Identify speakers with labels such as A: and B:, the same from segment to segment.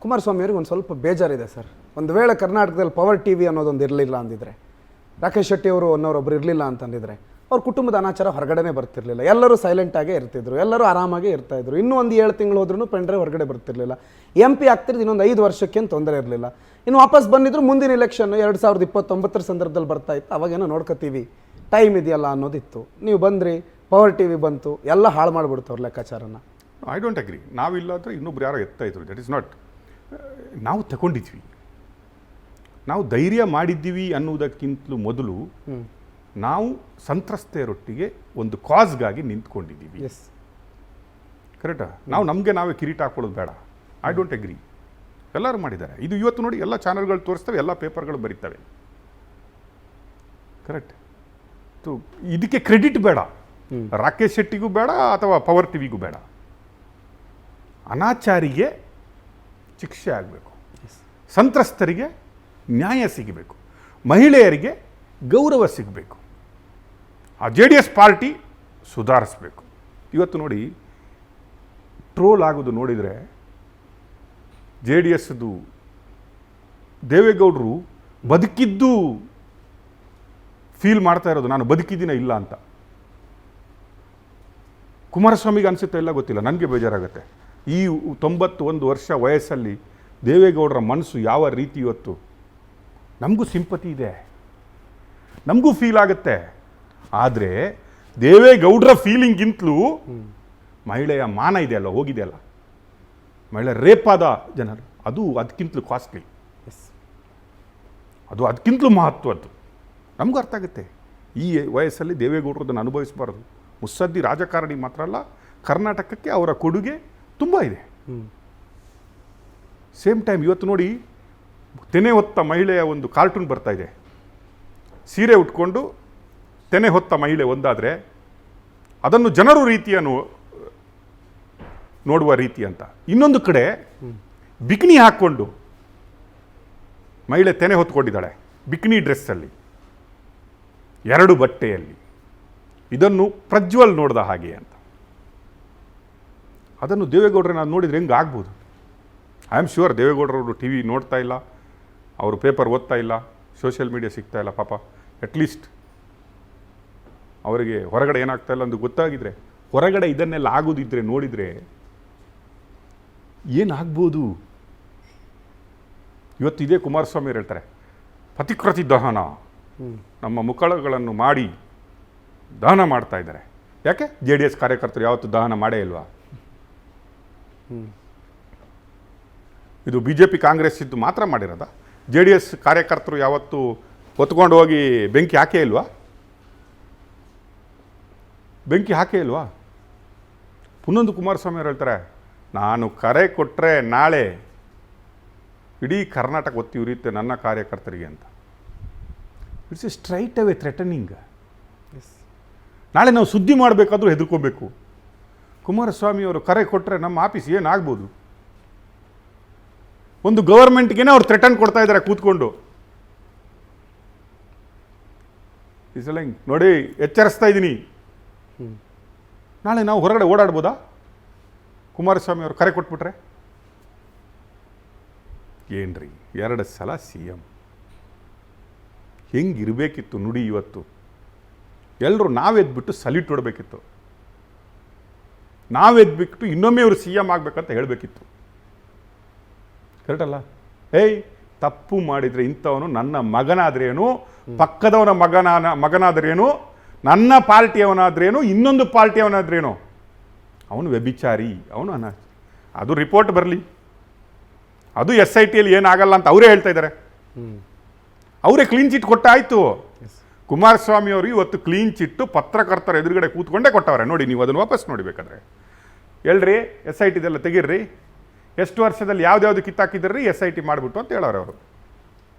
A: ಕುಮಾರಸ್ವಾಮಿ ಅವ್ರಿಗೆ ಒಂದು ಸ್ವಲ್ಪ ಬೇಜಾರಿದೆ ಸರ್. ಒಂದು ವೇಳೆ ಕರ್ನಾಟಕದಲ್ಲಿ ಪವರ್ ಟಿವಿ ಅನ್ನೋದೊಂದು ಇರಲಿಲ್ಲ ಅಂದಿದ್ರೆ, ರಾಕೇಶ್ ಶೆಟ್ಟಿ ಅವರು ಅನ್ನೋರೊಬ್ಬರು ಇರಲಿಲ್ಲ ಅಂತಂದಿದ್ರೆ, ಅವ್ರ ಕುಟುಂಬದ ಅನಾಚಾರ ಹೊರಗಡೆನೇ ಬರ್ತಿರ್ಲಿಲ್ಲ. ಎಲ್ಲರೂ ಸೈಲೆಂಟಾಗೇ ಇರ್ತಿದ್ರು, ಎಲ್ಲರೂ ಆರಾಮಾಗೇ ಇರ್ತಾಯಿದ್ರು. ಇನ್ನೂ ಒಂದು 7 ತಿಂಗಳು ಹೋದ್ರೂ ಪೆಂಡ್ರೆ ಹೊರಗಡೆ ಬರ್ತಿರ್ಲಿಲ್ಲ. MP ಆಗ್ತಿರೋದು ಇನ್ನೊಂದು 5 ವರ್ಷಕ್ಕೇನು ತೊಂದರೆ ಇರಲಿಲ್ಲ. ಇನ್ನು ವಾಪಸ್ ಬಂದಿದ್ರು ಮುಂದಿನ ಎಲೆಕ್ಷನ್ 2029 ಸಂದರ್ಭದಲ್ಲಿ ಬರ್ತಾ ಇತ್ತು. ಅವಾಗೇನೋ ನೋಡ್ಕೋತೀವಿ, ಟೈಮ್ ಇದೆಯಲ್ಲ ಅನ್ನೋದಿತ್ತು. ನೀವು ಬಂದ್ರಿ, ಪವರ್ ಟಿವಿ ಬಂತು, ಎಲ್ಲ ಹಾಳು ಮಾಡಿಬಿಡ್ತು ಅವ್ರ ಲೆಕ್ಕಾಚಾರನ.
B: I don't agree. ನಾವಿಲ್ಲಾದರೆ ಇನ್ನೊಬ್ರು ಯಾರೋ ಎತ್ತಾ ಇದ್ರು. That is not. ನಾವು ತಗೊಂಡಿದ್ವಿ, ನಾವು ಧೈರ್ಯ ಮಾಡಿದ್ದೀವಿ ಅನ್ನುವುದಕ್ಕಿಂತಲೂ ಮೊದಲು ನಾವು ಸಂತ್ರಸ್ತೆಯರೊಟ್ಟಿಗೆ ಒಂದು ಕಾಸ್ಗಾಗಿ ನಿಂತ್ಕೊಂಡಿದ್ದೀವಿ. ಕರೆಕ್ಟಾ? ನಾವು ನಮಗೆ ನಾವೇ ಕಿರೀಟ ಹಾಕೊಳ್ಳೋದು ಬೇಡ. I don't agri. ಎಲ್ಲರೂ ಮಾಡಿದ್ದಾರೆ. ಇದು ಇವತ್ತು ನೋಡಿ ಎಲ್ಲ ಚಾನಲ್ಗಳು ತೋರಿಸ್ತವೆ, ಎಲ್ಲ ಪೇಪರ್ಗಳು ಬರೀತವೆ. ಕರೆಕ್ಟ್. ಇದಕ್ಕೆ ಕ್ರೆಡಿಟ್ ಬೇಡ, ರಾಕೇಶ್ ಶೆಟ್ಟಿಗೂ ಬೇಡ ಅಥವಾ ಪವರ್ ಟಿವಿಗೂ ಬೇಡ. ಅನಾಚಾರಿಗೆ ಶಿಕ್ಷೆ ಆಗಬೇಕು, ಸಂತ್ರಸ್ತರಿಗೆ ನ್ಯಾಯ ಸಿಗಬೇಕು, ಮಹಿಳೆಯರಿಗೆ ಗೌರವ ಸಿಗಬೇಕು. ಆ JDS ಪಾರ್ಟಿ ಸುಧಾರಿಸಬೇಕು. ಇವತ್ತು ನೋಡಿ ಟ್ರೋಲ್ ಆಗೋದು ನೋಡಿದರೆ, JDSದು ದೇವೇಗೌಡರು ಬದುಕಿದ್ದು ಫೀಲ್ ಮಾಡ್ತಾ ಇರೋದು, ನಾನು ಬದುಕಿದ್ದೀನ ಇಲ್ಲ ಅಂತ. ಕುಮಾರಸ್ವಾಮಿಗೆ ಅನಿಸುತ್ತೆ ಇಲ್ಲ ಗೊತ್ತಿಲ್ಲ, ನನಗೆ ಬೇಜಾರಾಗುತ್ತೆ. ಈ 91 ವರ್ಷ ವಯಸ್ಸಲ್ಲಿ ದೇವೇಗೌಡರ ಮನಸ್ಸು ಯಾವ ರೀತಿ ಇವತ್ತು. ನಮಗೂ ಸಿಂಪತಿ ಇದೆ, ನಮಗೂ ಫೀಲ್ ಆಗುತ್ತೆ. ಆದರೆ ದೇವೇಗೌಡರ ಫೀಲಿಂಗಿಂತಲೂ ಮಹಿಳೆಯ ಮಾನ ಇದೆಯಲ್ಲ, ಹೋಗಿದೆಯಲ್ಲ, ಮಹಿಳೆ ರೇಪಾದ ಜನರು, ಅದು ಅದಕ್ಕಿಂತಲೂ ಕಾಸ್ಟ್ಲಿ, ಅದು ಅದಕ್ಕಿಂತಲೂ ಮಹತ್ವದ್ದು. ನಮಗೂ ಅರ್ಥ ಆಗುತ್ತೆ. ಈ ವಯಸ್ಸಲ್ಲಿ ದೇವೇಗೌಡರದನ್ನು ಅನುಭವಿಸಬಾರ್ದು. ಮುತ್ಸದ್ದಿ ರಾಜಕಾರಣಿ ಮಾತ್ರ ಅಲ್ಲ, ಕರ್ನಾಟಕಕ್ಕೆ ಅವರ ಕೊಡುಗೆ ತುಂಬ ಇದೆ. ಸೇಮ್ ಟೈಮ್ ಇವತ್ತು ನೋಡಿ ತೆನೆ ಹೊತ್ತ ಮಹಿಳೆಯ ಒಂದು ಕಾರ್ಟೂನ್ ಬರ್ತಾ ಇದೆ. ಸೀರೆ ಉಟ್ಕೊಂಡು ತೆನೆ ಹೊತ್ತ ಮಹಿಳೆ ಒಂದಾದರೆ ಅದನ್ನು ಜನರು ನೋಡುವ ರೀತಿ ಅಂತ. ಇನ್ನೊಂದು ಕಡೆ ಬಿಕಿನಿ ಹಾಕ್ಕೊಂಡು ಮಹಿಳೆ ತೆನೆ ಹೊತ್ಕೊಂಡಿದ್ದಾಳೆ, ಬಿಕಿನಿ ಡ್ರೆಸ್ಸಲ್ಲಿ, 2 ಬಟ್ಟೆಯಲ್ಲಿ. ಇದನ್ನು ಪ್ರಜ್ವಲ್ ನೋಡ್ದ ಹಾಗೆ ಅಂತ. ಅದನ್ನು ದೇವೇಗೌಡರನ್ನ ನಾನು ನೋಡಿದರೆ ಹೆಂಗೆ ಆಗ್ಬೋದು? ಐ ಆಮ್ ಶ್ಯೂರ್ ದೇವೇಗೌಡರವರು TV ನೋಡ್ತಾ ಇಲ್ಲ, ಅವರು ಪೇಪರ್ ಓದ್ತಾ ಇಲ್ಲ, ಸೋಷಿಯಲ್ ಮೀಡಿಯಾ ಸಿಗ್ತಾ ಇಲ್ಲ. ಪಾಪ ಅಟ್ಲೀಸ್ಟ್ ಅವರಿಗೆ ಹೊರಗಡೆ ಏನಾಗ್ತಾ ಇಲ್ಲ ಅಂತ ಗೊತ್ತಾಗಿದ್ರೆ, ಹೊರಗಡೆ ಇದನ್ನೆಲ್ಲ ಆಗೋದಿದ್ರೆ ನೋಡಿದರೆ ಏನಾಗ್ಬೋದು? ಇವತ್ತು ಇದೇ ಕುಮಾರಸ್ವಾಮಿ ಅವರು ಹೇಳ್ತಾರೆ, ಪತಿಕೃತಿ ದಹನ, ನಮ್ಮ ಮುಖಗಳನ್ನು ಮಾಡಿ ದಹನ ಮಾಡ್ತಾ ಇದ್ದಾರೆ. ಯಾಕೆ? JDS ಕಾರ್ಯಕರ್ತರು ಯಾವತ್ತು ದಹನ ಮಾಡೇ ಇಲ್ವಾ? ಇದು BJP ಕಾಂಗ್ರೆಸ್ ಇದ್ದು ಮಾತ್ರ ಮಾಡಿರೋದ? JDS ಕಾರ್ಯಕರ್ತರು ಯಾವತ್ತು ಹೊತ್ಕೊಂಡು ಹೋಗಿ ಬೆಂಕಿ ಹಾಕೇ ಇಲ್ವಾ? ಬೆಂಕಿ ಹಾಕೇ ಇಲ್ವಾ? ಪುನೊಂದು ಕುಮಾರಸ್ವಾಮಿ ಅವರು ಹೇಳ್ತಾರೆ, ನಾನು ಕರೆ ಕೊಟ್ಟರೆ ನಾಳೆ ಇಡೀ ಕರ್ನಾಟಕ ಒತ್ತಿ ಉರಿಯುತ್ತೆ ನನ್ನ ಕಾರ್ಯಕರ್ತರಿಗೆ ಅಂತ. It's A straight away threatening. ನಾಳೆ ನಾವು ಸುದ್ದಿ ಮಾಡಬೇಕಾದ್ರೂ ಹೆದರ್ಕೋಬೇಕು. ಕುಮಾರಸ್ವಾಮಿ ಅವರು ಕರೆ ಕೊಟ್ಟರೆ ನಮ್ಮ ಆಫೀಸ್ ಏನಾಗ್ಬೋದು? ಒಂದು ಗವರ್ಮೆಂಟ್ಗೇನೆ ಅವ್ರು ಥ್ರೆಟನ್ ಕೊಡ್ತಾ ಇದ್ದಾರೆ ಕೂತ್ಕೊಂಡು. ಈ ಸಲ ನೋಡಿ ಎಚ್ಚರಿಸ್ತಾ ಇದ್ದೀನಿ, ನಾಳೆ ನಾವು ಹೊರಗಡೆ ಓಡಾಡ್ಬೋದಾ ಕುಮಾರಸ್ವಾಮಿ ಅವರು ಕರೆ ಕೊಟ್ಬಿಟ್ರೆ? ಏನ್ರಿ 2 ಸಲ CM, ಹೆಂಗಿರಬೇಕಿತ್ತು ನುಡಿ ಇವತ್ತು? ಎಲ್ಲರೂ ನಾವೆದ್ಬಿಟ್ಟು ಸಲ್ಯೂಟ್ ಹೊಡಬೇಕಿತ್ತು, ನಾವೆದ್ಬಿಟ್ಟು ಇನ್ನೊಮ್ಮೆ ಇವರು CM ಆಗಬೇಕಂತ ಹೇಳಬೇಕಿತ್ತು. ಕರೆಕ್ಟ್ ಅಲ್ಲ? ತಪ್ಪು ಮಾಡಿದರೆ ಇಂಥವನು ನನ್ನ ಮಗನಾದ್ರೇನು, ಪಕ್ಕದವನ ಮಗನಾದ್ರೇನು, ನನ್ನ ಪಾರ್ಟಿಯವನಾದ್ರೇನು, ಇನ್ನೊಂದು ಪಾರ್ಟಿಯವನಾದ್ರೇನು, ಅವನು ವ್ಯಭಿಚಾರಿ, ಅವನು ಅದು ರಿಪೋರ್ಟ್ ಬರಲಿ. ಅದು SITಯಲ್ಲಿ ಏನಾಗಲ್ಲ ಅಂತ ಅವರೇ ಹೇಳ್ತಾ ಇದ್ದಾರೆ. ಅವರೇ ಕ್ಲೀನ್ ಚಿಟ್ ಕೊಟ್ಟಾಯಿತು. ಕುಮಾರಸ್ವಾಮಿ ಅವರು ಇವತ್ತು ಕ್ಲೀನ್ ಚಿಟ್ಟು ಪತ್ರಕರ್ತರ ಎದುರುಗಡೆ ಕೂತ್ಕೊಂಡೇ ಕೊಟ್ಟವ್ರೆ. ನೋಡಿ, ನೀವು ಅದನ್ನು ವಾಪಸ್ ನೋಡಿಬೇಕಾದ್ರೆ ಹೇಳ್ರಿ, SITದೆಲ್ಲ ತೆಗೀರ್ರಿ, ಎಷ್ಟು ವರ್ಷದಲ್ಲಿ ಯಾವ್ದು ಕಿತ್ತಾಕಿದ್ರಿ, SIT ಮಾಡಿಬಿಟ್ಟು ಅಂತ ಹೇಳೋರು ಅವರು.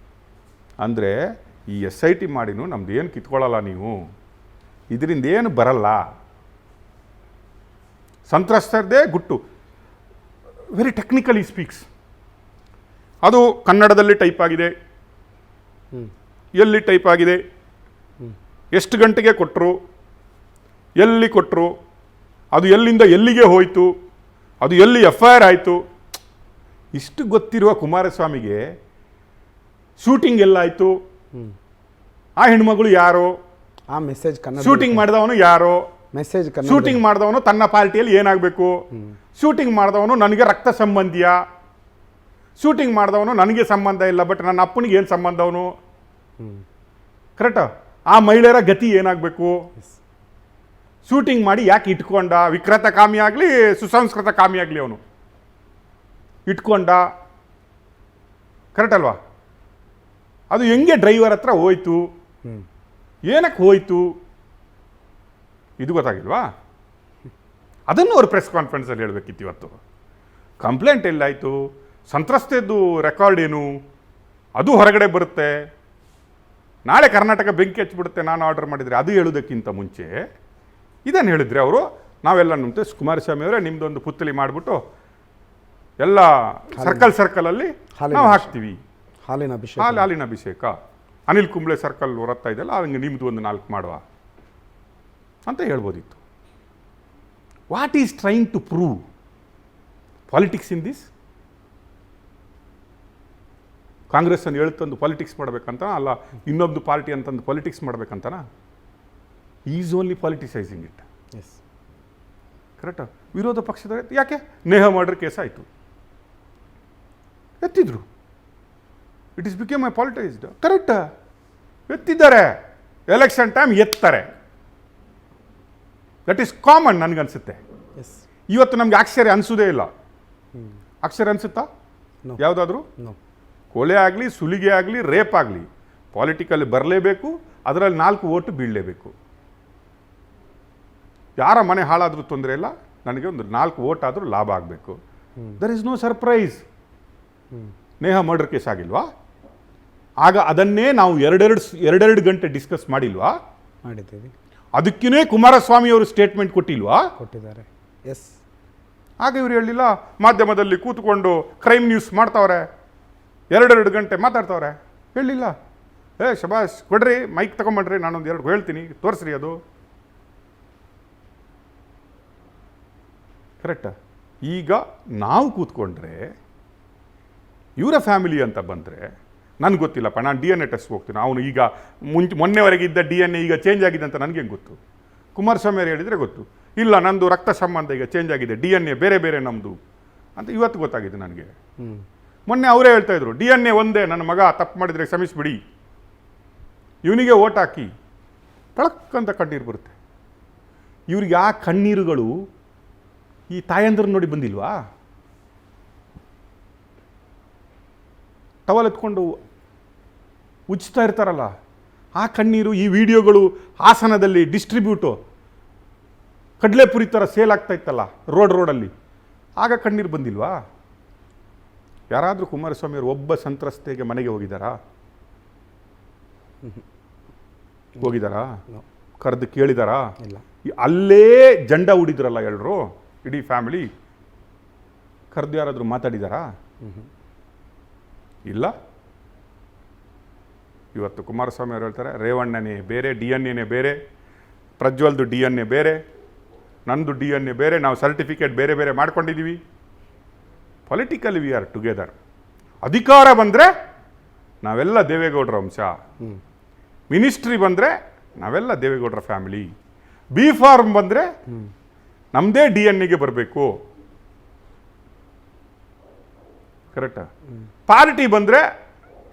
B: ಅಂದರೆ ಈ SIT ಮಾಡಿನೂ ನಮ್ದು ಏನು ಕಿತ್ಕೊಳ್ಳಲ್ಲ ನೀವು, ಇದರಿಂದ ಏನು ಬರಲ್ಲ. ಸಂತ್ರಸ್ತರದೇ ಗುಟ್ಟು. Very technically speaks. ಅದು ಕನ್ನಡದಲ್ಲಿ ಟೈಪ್ ಆಗಿದೆ, ಎಲ್ಲಿ ಟೈಪ್ ಆಗಿದೆ, ಎಷ್ಟು ಗಂಟೆಗೆ ಕೊಟ್ಟರು, ಎಲ್ಲಿ ಕೊಟ್ಟರು, ಅದು ಎಲ್ಲಿಂದ ಎಲ್ಲಿಗೆ ಹೋಯಿತು, ಅದು ಎಲ್ಲಿ FIR ಆಯಿತು, ಇಷ್ಟು ಗೊತ್ತಿರುವ ಕುಮಾರಸ್ವಾಮಿಗೆ ಶೂಟಿಂಗ್ ಎಲ್ಲಾಯಿತು, ಆ ಹೆಣ್ಮಗಳು ಯಾರೋ,
A: ಆ ಮೆಸೇಜ್ ಕನ್ನಡ
B: ಶೂಟಿಂಗ್ ಮಾಡಿದವನು ಯಾರೋ,
A: ಮೆಸೇಜ್ ಕನ್ನಡ
B: ಶೂಟಿಂಗ್ ಮಾಡಿದವನು ತನ್ನ ಪಾರ್ಟಿಯಲ್ಲಿ ಏನಾಗಬೇಕು, ಶೂಟಿಂಗ್ ಮಾಡಿದವನು ನನಗೆ ರಕ್ತ ಸಂಬಂಧಿಯ, ಶೂಟಿಂಗ್ ಮಾಡಿದವನು ನನಗೆ ಸಂಬಂಧ ಇಲ್ಲ ಬಟ್ ನನ್ನ ಅಪ್ಪನಿಗೆ ಏನು ಸಂಬಂಧ ಅವನು, ಕರೆಕ್ಟಾ? ಆ ಮಹಿಳೆಯರ ಗತಿ ಏನಾಗಬೇಕು, ಶೂಟಿಂಗ್ ಮಾಡಿ ಯಾಕೆ ಇಟ್ಕೊಂಡ, ವಿಕೃತ ಕಾಮಿ ಆಗಲಿ ಸುಸಂಸ್ಕೃತ ಕಾಮಿ ಆಗಲಿ ಅವನು ಇಟ್ಕೊಂಡ, ಕರೆಕ್ಟ್ ಅಲ್ವಾ? ಅದು ಹೆಂಗೆ ಡ್ರೈವರ್ ಹತ್ರ ಹೋಯ್ತು, ಏನಕ್ಕೆ ಹೋಯ್ತು, ಇದು ಗೊತ್ತಾಗಿಲ್ವಾ? ಅದನ್ನು ಅವ್ರು ಪ್ರೆಸ್ ಕಾನ್ಫರೆನ್ಸಲ್ಲಿ ಹೇಳಬೇಕಿತ್ತು. ಇವತ್ತು ಕಂಪ್ಲೇಂಟ್ ಎಲ್ಲಾಯಿತು, ಸಂತ್ರಸ್ತೆದ್ದು ರೆಕಾರ್ಡ್ ಏನು, ಅದು ಹೊರಗಡೆ ಬರುತ್ತೆ, ನಾಳೆ ಕರ್ನಾಟಕ ಬೆಂಕಿ ಹಚ್ಚಿಬಿಡುತ್ತೆ ನಾನು ಆರ್ಡರ್ ಮಾಡಿದರೆ, ಅದು ಹೇಳೋದಕ್ಕಿಂತ ಮುಂಚೆ ಇದನ್ನು ಹೇಳಿದ್ರೆ ಅವರು, ನಾವೆಲ್ಲ ನಂತೆ ಕುಮಾರಸ್ವಾಮಿ ಅವರೇ ನಿಮ್ಮದೊಂದು ಪುತ್ತಲಿ ಮಾಡಿಬಿಟ್ಟು ಎಲ್ಲ ಸರ್ಕಲಲ್ಲಿ ನಾವು ಹಾಕ್ತೀವಿ,
A: ಹಾಲಿನ ಅಭಿಷೇಕ,
B: ಹಾಲಿನ ಅಭಿಷೇಕ, ಅನಿಲ್ ಕುಂಬ್ಳೆ ಸರ್ಕಲ್ ಹೊರತ್ತಾ ಇದೆಯಲ್ಲ ಹಂಗೆ ನಿಮ್ಮದು ಒಂದು 4 ಮಾಡುವ ಅಂತ ಹೇಳ್ಬೋದಿತ್ತು. What is trying to prove politics in this? Congress ಅನ್ನು ಹೇಳ್ತಂದು ಪಾಲಿಟಿಕ್ಸ್ ಮಾಡ್ಬೇಕಂತ ಅಲ್ಲ, ಇನ್ನೊಂದು ಪಾರ್ಟಿ ಅಂತಂದು ಪಾಲಿಟಿಕ್ಸ್ ಮಾಡ್ಬೇಕಂತನಾ? Is only politicising it.
A: Yes,
B: ಕರೆಕ್ಟಾ? ವಿರೋಧ ಪಕ್ಷದ ಯಾಕೆ ನೇಹ ಮರ್ಡರ್ ಕೇಸ್ ಆಯಿತು, ಎತ್ತಿದ್ರು, it is became I politicised, ಕರೆಕ್ಟಾ? ಎತ್ತಿದ್ದಾರೆ, ಎಲೆಕ್ಷನ್ ಟೈಮ್ ಎತ್ತಾರೆ, ದಟ್ ಈಸ್ ಕಾಮನ್ ನನಗನ್ಸುತ್ತೆ.
A: ಎಸ್,
B: ಇವತ್ತು ನಮ್ಗೆ ಆಶ್ಚರ್ಯ ಅನಿಸೋದೇ ಇಲ್ಲ. ಆಶ್ಚರ್ಯ ಅನಿಸುತ್ತಾ
A: No.
B: ಯಾವುದಾದ್ರೂ?
A: ನೋ.
B: ಕೊಲೆ ಆಗಲಿ, ಸುಲಿಗೆ ಆಗಲಿ, ರೇಪ್ ಆಗಲಿ, ಪಾಲಿಟಿಕಲ್ಲಿ ಬರಲೇಬೇಕು, ಅದರಲ್ಲಿ 4 ಓಟು ಬೀಳಲೇಬೇಕು. ಯಾರ ಮನೆ ಹಾಳಾದರೂ ತೊಂದರೆ ಇಲ್ಲ, ನನಗೆ ಒಂದು 4 ಓಟ್ ಆದರೂ ಲಾಭ ಆಗಬೇಕು. There is no surprise. Neha murder case ಆಗಿಲ್ವಾ? ಆಗ ಅದನ್ನೇ ನಾವು ಎರಡೆರಡು ಗಂಟೆ ಡಿಸ್ಕಸ್ ಮಾಡಿಲ್ವಾ?
A: ಮಾಡಿದ್ದೀವಿ.
B: ಅದಕ್ಕೇ ಕುಮಾರಸ್ವಾಮಿ ಅವರು ಸ್ಟೇಟ್ಮೆಂಟ್ ಕೊಟ್ಟಿಲ್ವಾ?
A: ಕೊಟ್ಟಿದ್ದಾರೆ. ಎಸ್,
B: ಆಗ ಇವ್ರು ಹೇಳಿಲ್ಲ, ಮಾಧ್ಯಮದಲ್ಲಿ ಕೂತ್ಕೊಂಡು ಕ್ರೈಮ್ ನ್ಯೂಸ್ ಮಾಡ್ತಾವ್ರೆ, 2 ಗಂಟೆ ಮಾತಾಡ್ತಾವ್ರೆ, ಹೇಳಿಲ್ಲ. ಶಬಾಷ್, ಕೊಡ್ರಿ ಮೈಕ್ ತಗೊಂಬಡ್ರಿ, ನಾನೊಂದು 2 ಹೇಳ್ತೀನಿ, ತೋರಿಸ್ರಿ ಅದು. ಕರೆಕ್ಟಾ? ಈಗ ನಾವು ಕೂತ್ಕೊಂಡ್ರೆ ಇವರ ಫ್ಯಾಮಿಲಿ ಅಂತ ಬಂದರೆ ನನಗೆ ಗೊತ್ತಿಲ್ಲಪ್ಪ, ನಾನು DNA ಟೆಸ್ಟ್ ಹೋಗ್ತೀನಿ. ಅವನು ಈಗ ಮೊನ್ನೆವರೆಗೆ ಇದ್ದ DNA ಈಗ ಚೇಂಜ್ ಆಗಿದೆ ಅಂತ ನನಗೇನು ಗೊತ್ತು? ಕುಮಾರಸ್ವಾಮಿ ಅವರು ಹೇಳಿದರೆ ಗೊತ್ತು. ಇಲ್ಲ, ನಂದು ರಕ್ತ ಸಂಬಂಧ ಈಗ ಚೇಂಜ್ ಆಗಿದೆ, DNA ಬೇರೆ ನಮ್ಮದು ಅಂತ ಇವತ್ತು ಗೊತ್ತಾಗಿದೆ ನನಗೆ. ಮೊನ್ನೆ ಅವರೇ ಹೇಳ್ತಾ ಇದ್ರು, DNA ಒಂದೇ, ನನ್ನ ಮಗ ತಪ್ಪು ಮಾಡಿದರೆ ಕ್ಷಮಿಸ್ಬಿಡಿ, ಇವನಿಗೆ ಓಟ್ ಹಾಕಿ, ಟಳಕ್ಕಂತ ಕಣ್ಣೀರು ಬರುತ್ತೆ. ಇವ್ರಿಗೆ ಆ ಕಣ್ಣೀರುಗಳು ಈ ತಾಯಂದ್ರ ನೋಡಿ ಬಂದಿಲ್ವಾ? ಟವಲ್ ಎತ್ಕೊಂಡು ಉಜ್ತಾ ಇರ್ತಾರಲ್ಲ, ಆ ಕಣ್ಣೀರು, ಈ ವಿಡಿಯೋಗಳು ಹಾಸನದಲ್ಲಿ ಡಿಸ್ಟ್ರಿಬ್ಯೂಟು ಕಡಲೆಪುರಿ ಥರ ಸೇಲ್ ಆಗ್ತಾ ಇತ್ತಲ್ಲ ರೋಡಲ್ಲಿ, ಆಗ ಕಣ್ಣೀರು ಬಂದಿಲ್ವಾ? ಯಾರಾದರೂ ಕುಮಾರಸ್ವಾಮಿ ಅವರು ಒಬ್ಬ ಸಂತ್ರಸ್ತೆಗೆ ಮನೆಗೆ ಹೋಗಿದ್ದಾರಾ? ಕರೆದು ಕೇಳಿದಾರಾ?
A: ಇಲ್ಲ.
B: ಅಲ್ಲೇ ಜಂಡ ಉಡಿದ್ರಲ್ಲ ಎಲ್ಲರೂ, ಇಡೀ ಫ್ಯಾಮಿಲಿ, ಕರೆದು ಯಾರಾದರೂ ಮಾತಾಡಿದಾರಾ? ಇಲ್ಲ. ಇವತ್ತು ಕುಮಾರಸ್ವಾಮಿ ಅವರು ಹೇಳ್ತಾರೆ, ರೇವಣ್ಣನೇ ಬೇರೆ, DNA ಬೇರೆ, ಪ್ರಜ್ವಲ್ದು DNA ಬೇರೆ, ನಂದು DNA ಬೇರೆ, ನಾವು ಸರ್ಟಿಫಿಕೇಟ್ ಬೇರೆ ಮಾಡ್ಕೊಂಡಿದ್ದೀವಿ. Politically we are together. ಅಧಿಕಾರ ಬಂದರೆ ನಾವೆಲ್ಲ ದೇವೇಗೌಡರ ವಂಶ, ಮಿನಿಸ್ಟ್ರಿ ಬಂದರೆ ನಾವೆಲ್ಲ ದೇವೇಗೌಡರ ಫ್ಯಾಮಿಲಿ, ಬಿ ಫಾರ್ಮ್ ಬಂದರೆ ನಮ್ಮದೇ DNA ಬರಬೇಕು, ಕರೆಕ್ಟಾ? ಪಾರ್ಟಿ ಬಂದರೆ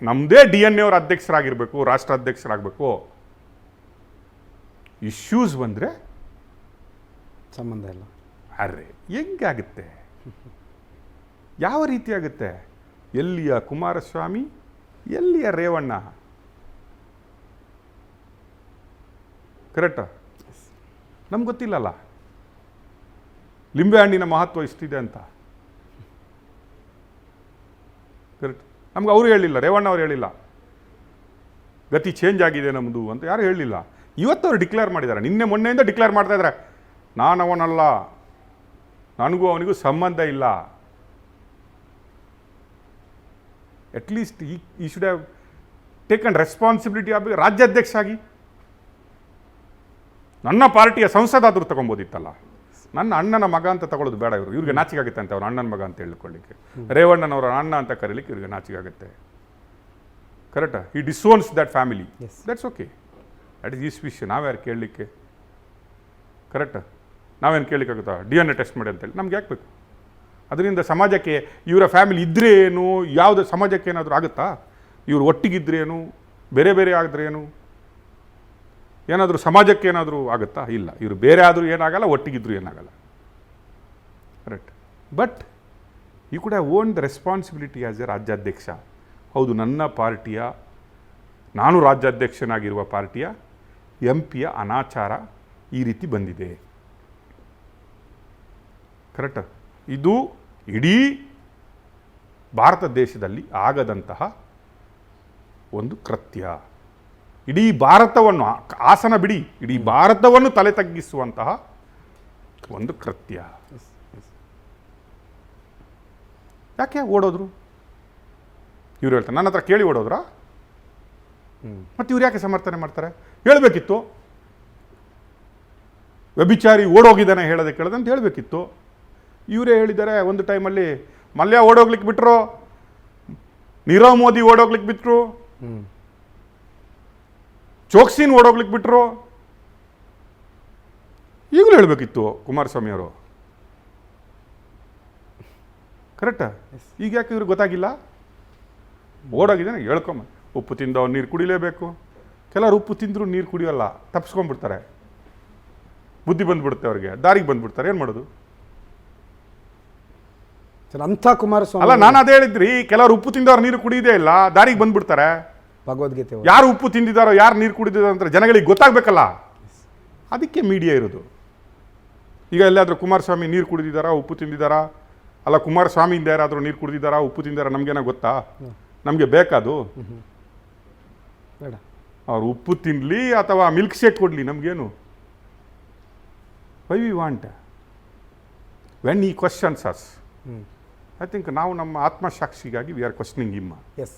B: ನಮ್ಮದೇ DNA ಅವರ ಅಧ್ಯಕ್ಷರಾಗಿರಬೇಕು, ರಾಷ್ಟ್ರ ಅಧ್ಯಕ್ಷರಾಗಬೇಕು. ಇಶ್ಯೂಸ್ ಬಂದರೆ
A: ಸಂಬಂಧ ಇಲ್ಲ.
B: ಅರೆ ಹೆಂಗೆ ಆಗುತ್ತೆ? ಯಾವ ರೀತಿ ಆಗುತ್ತೆ? ಎಲ್ಲಿಯ ಕುಮಾರಸ್ವಾಮಿ, ಎಲ್ಲಿಯ ರೇವಣ್ಣ? ಕರೆಕ್ಟಾ? ನಮ್ಗೆ ಗೊತ್ತಿಲ್ಲಲ್ಲ ಲಿಂಬೆ ಹಣ್ಣಿನ ಮಹತ್ವ ಇಷ್ಟಿದೆ ಅಂತ. ಕರೆಕ್ಟ್? ನಮ್ಗೆ ಅವರು ಹೇಳಿಲ್ಲ, ರೇವಣ್ಣ ಅವ್ರು ಹೇಳಿಲ್ಲ ಗತಿ ಚೇಂಜ್ ಆಗಿದೆ ನಮ್ಮದು ಅಂತ, ಯಾರು ಹೇಳಲಿಲ್ಲ. ಇವತ್ತು ಅವ್ರು ಡಿಕ್ಲೇರ್ ಮಾಡಿದ್ದಾರೆ, ನಿನ್ನೆ ಮೊನ್ನೆಯಿಂದ ಡಿಕ್ಲೇರ್ ಮಾಡ್ತಾ ಇದ್ದಾರೆ, ನಾನು ಅವನಲ್ಲ, ನನಗೂ ಅವನಿಗೂ ಸಂಬಂಧ ಇಲ್ಲ. ಅಟ್ಲೀಸ್ಟ್ ಈ ಶುಡ್ ಹ್ಯಾವ್ ಟೇಕನ್ ರೆಸ್ಪಾನ್ಸಿಬಿಲಿಟಿ ಆಗಿ ರಾಜ್ಯಾಧ್ಯಕ್ಷ ಆಗಿ ನನ್ನ ಪಾರ್ಟಿಯ ಸಂಸದಾದರೂ ತಗೊಬೋದಿತ್ತಲ್ಲ. ನನ್ನ ಅಣ್ಣನ ಮಗ ಅಂತ ತಗೊಳ್ಳೋದು ಬೇಡ ಇವರು. ಇವ್ರಿಗೆ ನಾಚಿಕೆ ಆಗುತ್ತೆ ಅಂತ ಅವ್ರ ಅಣ್ಣನ ಮಗ ಅಂತ ಹೇಳ್ಕೊಳ್ಳಿಕ್ಕೆ. ರೇವಣ್ಣನವರ ಅಣ್ಣ ಅಂತ ಕರೀಲಿಕ್ಕೆ ಇವ್ರಿಗೆ ನಾಚಿಕೆ ಆಗುತ್ತೆ. ಕರೆಕ್ಟಾ? ಈ ಡಿಸೋನ್ಸ್ that family, that's okay. That is is ವಿಷಯ. ನಾವ್ಯಾರು ಕೇಳಲಿಕ್ಕೆ? ಕರೆಕ್ಟಾ? ನಾವೇನು ಕೇಳಲಿಕ್ಕಾಗುತ್ತಾ? DNA ಟೆಸ್ಟ್ ಮಾಡಿ ಅಂತೇಳಿ ನಮ್ಗೆ ಯಾಕೆ ಬೇಕು? ಅದರಿಂದ ಸಮಾಜಕ್ಕೆ ಇವರ ಫ್ಯಾಮಿಲಿ ಇದ್ದರೆ ಏನು, ಯಾವುದು ಸಮಾಜಕ್ಕೆ ಏನಾದರೂ ಆಗುತ್ತಾ? ಇವರು ಒಟ್ಟಿಗಿದ್ರೇನು, ಬೇರೆ ಬೇರೆ ಆಗಿದ್ರೇನು, ಏನಾದರೂ ಸಮಾಜಕ್ಕೆ ಏನಾದರೂ ಆಗುತ್ತಾ? ಇಲ್ಲ. ಇವರು ಬೇರೆ ಆದರೂ ಏನಾಗಲ್ಲ, ಒಟ್ಟಿಗಿದ್ರೂ ಏನಾಗಲ್ಲ. Correct. But you could have own the responsibility as a ರಾಜ್ಯಾಧ್ಯಕ್ಷ. ಹೌದು, ನನ್ನ ಪಾರ್ಟಿಯ, ನಾನು ರಾಜ್ಯಾಧ್ಯಕ್ಷನಾಗಿರುವ ಪಾರ್ಟಿಯ MP ಯ ಅನಾಚಾರ ಈ ರೀತಿ ಬಂದಿದೆ. ಕರೆಕ್ಟ್. ಇದು ಇಡೀ ಭಾರತ ದೇಶದಲ್ಲಿ ಆಗದಂತಹ ಒಂದು ಕೃತ್ಯ. ಇಡೀ ಭಾರತವನ್ನು, ಆಸನ ಬಿಡಿ, ಇಡೀ ಭಾರತವನ್ನು ತಲೆ ತಗ್ಗಿಸುವಂತಹ ಒಂದು ಕೃತ್ಯ. ಯಾಕೆ ಓಡೋದ್ರು? ಇವ್ರು ಹೇಳ್ತಾರೆ ನನ್ನ ಹತ್ರ ಕೇಳಿ ಓಡೋದ್ರಾ? ಮತ್ತೆ ಇವ್ರು ಯಾಕೆ ಸಮರ್ಥನೆ ಮಾಡ್ತಾರೆ? ಹೇಳಬೇಕಿತ್ತು. ವ್ಯಭಿಚಾರಿ ಓಡೋಗಿದ್ದಾನೆ ಹೇಳೋದಕ್ಕೆ ಕೇಳೋದು ಅಂತ ಹೇಳಬೇಕಿತ್ತು. ಇವರೇ ಹೇಳಿದ್ದಾರೆ ಒಂದು ಟೈಮಲ್ಲಿ ಮಲ್ಯ ಓಡೋಗ್ಲಿಕ್ಕೆ ಬಿಟ್ಟರು, ನೀರವ್ ಮೋದಿ ಓಡೋಗ್ಲಿಕ್ಕೆ ಬಿಟ್ಟರು, ಚೋಕ್ಸಿನ್ ಓಡೋಗ್ಲಿಕ್ಕೆ ಬಿಟ್ಟರು. ಈಗಲೂ ಹೇಳಬೇಕಿತ್ತು ಕುಮಾರಸ್ವಾಮಿ ಅವರು. ಕರೆಕ್ಟಾ? ಈಗ ಯಾಕೆ ಇವ್ರಿಗೆ ಗೊತ್ತಾಗಿಲ್ಲ? ಓಡೋಗಿದ್ದಾನೆ ಹೇಳ್ಕೊಂಬ. ಉಪ್ಪು ತಿಂದವ್ ನೀರು ಕುಡಿಲೇಬೇಕು. ಕೆಲವರು ಉಪ್ಪು ತಿಂದರೂ ನೀರು ಕುಡಿಯೋಲ್ಲ, ತಪ್ಪಿಸ್ಕೊಂಡ್ಬಿಡ್ತಾರೆ. ಬುದ್ಧಿ ಬಂದ್ಬಿಡುತ್ತೆ ಅವ್ರಿಗೆ, ದಾರಿಗೆ ಬಂದ್ಬಿಡ್ತಾರೆ. ಏನು ಮಾಡೋದು?
A: ಅಂಥ ಕುಮಾರಸ್ವಾಮಿ
B: ಅಲ್ಲ, ನಾನು ಅದೇ ಹೇಳಿದ್ರಿ, ಕೆಲವರು ಉಪ್ಪು ತಿಂದವ್ರು ನೀರು ಕುಡಿಯೋದೇ ಇಲ್ಲ, ದಾರಿಗೆ ಬಂದ್ಬಿಡ್ತಾರೆ.
A: ಭಗವದ್ಗೀತೆ
B: ಯಾರು ಉಪ್ಪು ತಿಂದಿದ್ದಾರೋ, ಯಾರು ನೀರು ಕುಡಿದಿದ್ದಾರೋ ಅಂತ ಜನಗಳಿಗೆ ಗೊತ್ತಾಗಬೇಕಲ್ಲ. ಅದಕ್ಕೆ ಮೀಡಿಯಾ ಇರೋದು. ಈಗ ಎಲ್ಲಾದರೂ ಕುಮಾರಸ್ವಾಮಿ ನೀರು ಕುಡಿದಿದ್ದಾರಾ, ಉಪ್ಪು ತಿಂದಿದ್ದಾರಾ? ಅಲ್ಲ, ಕುಮಾರಸ್ವಾಮಿಯಿಂದ ಯಾರಾದರೂ ನೀರು ಕುಡಿದಿದ್ದಾರಾ, ಉಪ್ಪು ತಿಂದಿದ್ದಾರಾ? ನಮಗೇನೋ ಗೊತ್ತಾ? ನಮಗೆ ಬೇಕಾದು?
A: ಬೇಡ.
B: ಅವ್ರು ಉಪ್ಪು ತಿನ್ನಲಿ ಅಥವಾ ಮಿಲ್ಕ್ ಶೇಕ್ ಕೊಡಲಿ, ನಮಗೇನು? ವೈ ವಿ ವಾಂಟ್ ವೆನ್ ಈ ಕ್ವಶನ್ಸ್ ಅಸ್. ಐ ಥಿಂಕ್ ನಾವು ನಮ್ಮ ಆತ್ಮಸಾಕ್ಷಿಗಾಗಿ we are questioning him.
A: S.